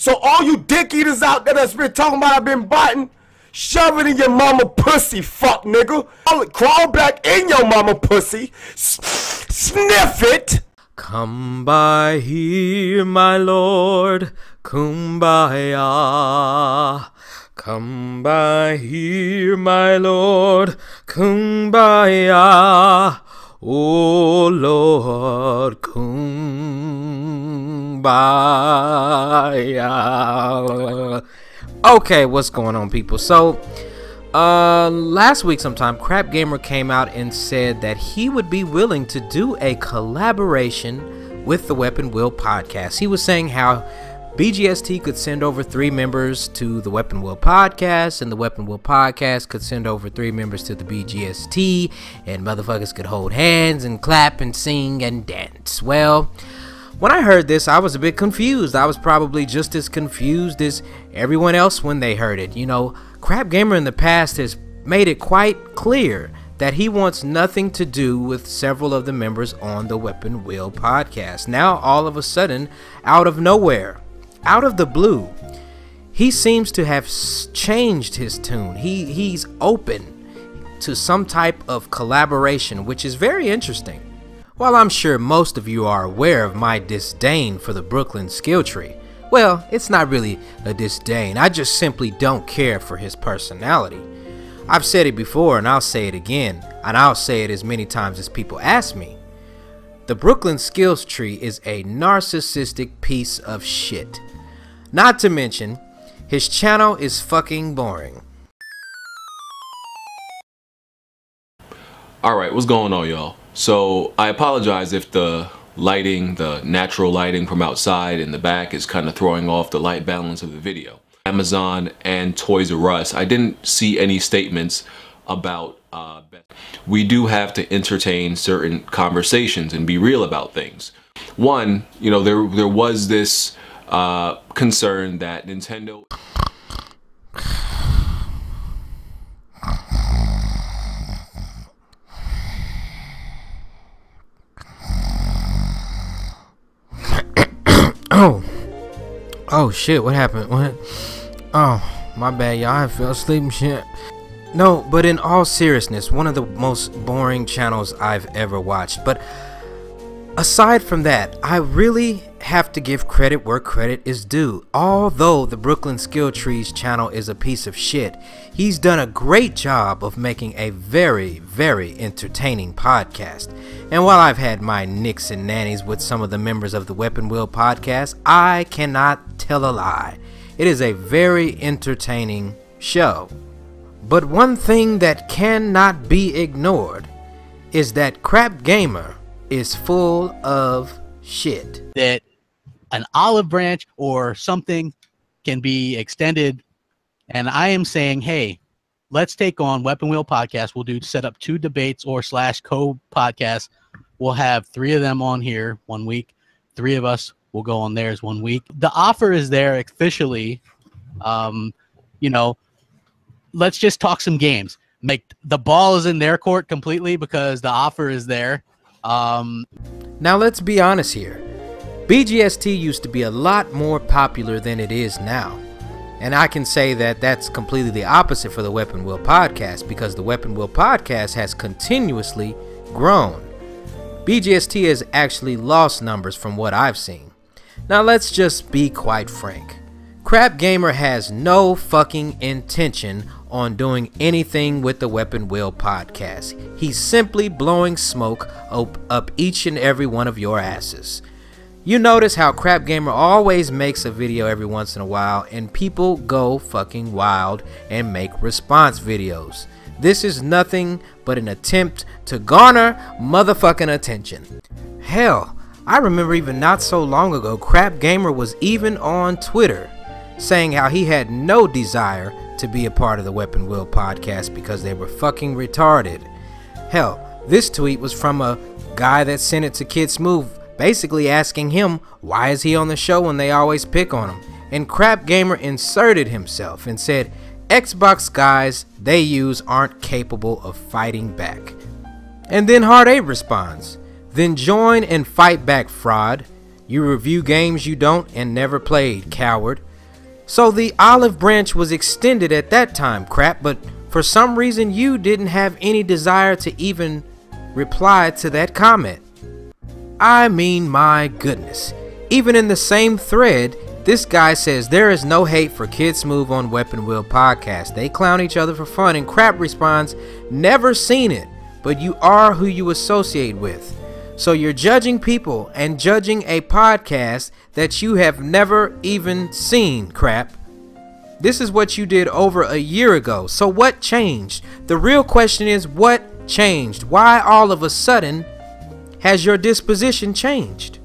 So all you dick eaters out there that's been talking about I've been biting, shove it in your mama pussy, fuck nigga. Crawl back in your mama pussy, sniff it. Come by here, my lord, kumbaya. Come by here, my lord, kumbaya. Oh Lord, kumbaya. Okay, what's going on, people? So, last week sometime, Crap Gamer came out and said that he would be willing to do a collaboration with the Weapon Wheel podcast. He was saying how BGST could send over 3 members to the Weapon Wheel podcast, and the Weapon Wheel podcast could send over 3 members to the BGST, and motherfuckers could hold hands and clap and sing and dance. Well, when I heard this, I was a bit confused. I was probably just as confused as everyone else when they heard it. You know, Crap Gamer in the past has made it quite clear that he wants nothing to do with several of the members on the Weapon Wheel podcast. Now, all of a sudden, out of nowhere, out of the blue, he seems to have changed his tune. He's open to some type of collaboration, which is very interesting. While I'm sure most of you are aware of my disdain for the Brooklyn skill tree, well, it's not really a disdain. I just simply don't care for his personality. I've said it before and I'll say it again, and I'll say it as many times as people ask me. The Brooklyn skills tree is a narcissistic piece of shit. Not to mention, his channel is fucking boring. Alright, what's going on, y'all? So, I apologize if the lighting, the natural lighting from outside in the back is kind of throwing off the light balance of the video. Amazon and Toys R Us, I didn't see any statements about we do have to entertain certain conversations and be real about things. One, you know, there was this concern that Nintendo Oh shit, what happened? What? Oh, my bad, y'all. I fell asleep and shit. No, but in all seriousness, one of the most boring channels I've ever watched. But aside from that, I really have to give credit where credit is due. Although the Brooklyn Skill Trees channel is a piece of shit, he's done a great job of making a very, very entertaining podcast. And while I've had my nicks and nannies with some of the members of the Weapon Wheel podcast, I cannot tell a lie. It is a very entertaining show. But one thing that cannot be ignored is that Crap Gamer is full of shit. That an olive branch or something can be extended, and I am saying, hey, let's take on Weapon Wheel podcast. We'll set up 2 debates or / co-podcasts. We'll have 3 of them on here one week. 3 of us will go on theirs one week. The offer is there officially. You know, let's just talk some games. Make the ball is in their court completely because the offer is there. Now let's be honest here. BGST used to be a lot more popular than it is now. And I can say that that's completely the opposite for the Weapon Wheel podcast, because the Weapon Wheel podcast has continuously grown. BGST has actually lost numbers from what I've seen. Now let's just be quite frank. Crap Gamer has no fucking intention on doing anything with the Weapon Wheel podcast. He's simply blowing smoke up each and every one of your asses. You notice how Crap Gamer always makes a video every once in a while and people go fucking wild and make response videos. This is nothing but an attempt to garner motherfucking attention. Hell, I remember even not so long ago, Crap Gamer was even on Twitter saying how he had no desire to be a part of the Weapon Wheel podcast because they were fucking retarded. Hell, this tweet was from a guy that sent it to Kid Smooth, basically asking him why is he on the show when they always pick on him. And Crap Gamer inserted himself and said, Xbox guys they use aren't capable of fighting back. And then Hard 8 responds, then join and fight back, fraud. You review games you don't and never played, coward. So the olive branch was extended at that time, Crap, but for some reason you didn't have any desire to even reply to that comment. I mean, my goodness. Even in the same thread, this guy says there is no hate for Kid Smooth on Weapon Wheel podcast. They clown each other for fun, and Crap responds, never seen it, but you are who you associate with. So you're judging people and judging a podcast that you have never even seen, Crap. This is what you did over a year ago. So what changed? The real question is, what changed? Why all of a sudden has your disposition changed?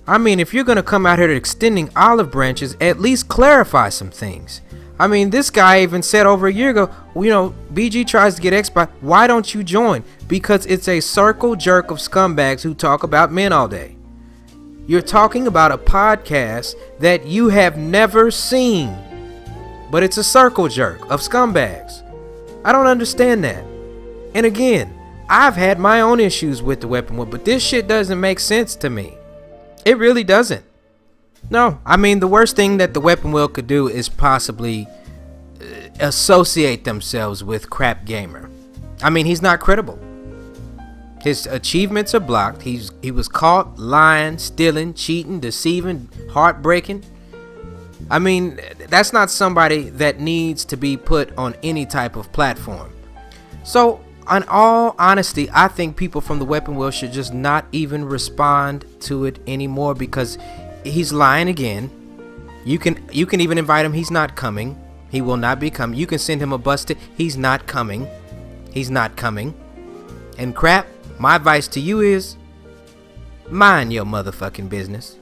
I mean, if you're going to come out here extending olive branches, at least clarify some things. I mean, this guy even said over a year ago, you know, BG tries to get Xbox. Why don't you join? Because it's a circle jerk of scumbags who talk about men all day. You're talking about a podcast that you have never seen, but it's a circle jerk of scumbags. I don't understand that. And again, I've had my own issues with the Weapon Wheel, but this shit doesn't make sense to me. It really doesn't. No, I mean, the worst thing that the Weapon Wheel could do is possibly associate themselves with Crap Gamer. I mean, he's not credible. His achievements are blocked. He was caught lying, stealing, cheating, deceiving, heartbreaking. I mean, that's not somebody that needs to be put on any type of platform. So, in all honesty, I think people from the Weapon Wheel should just not even respond to it anymore, because he's lying again. You can even invite him. He's not coming. He will not be coming. You can send him a busted. He's not coming. He's not coming. And Crap, my advice to you is mind your motherfucking business.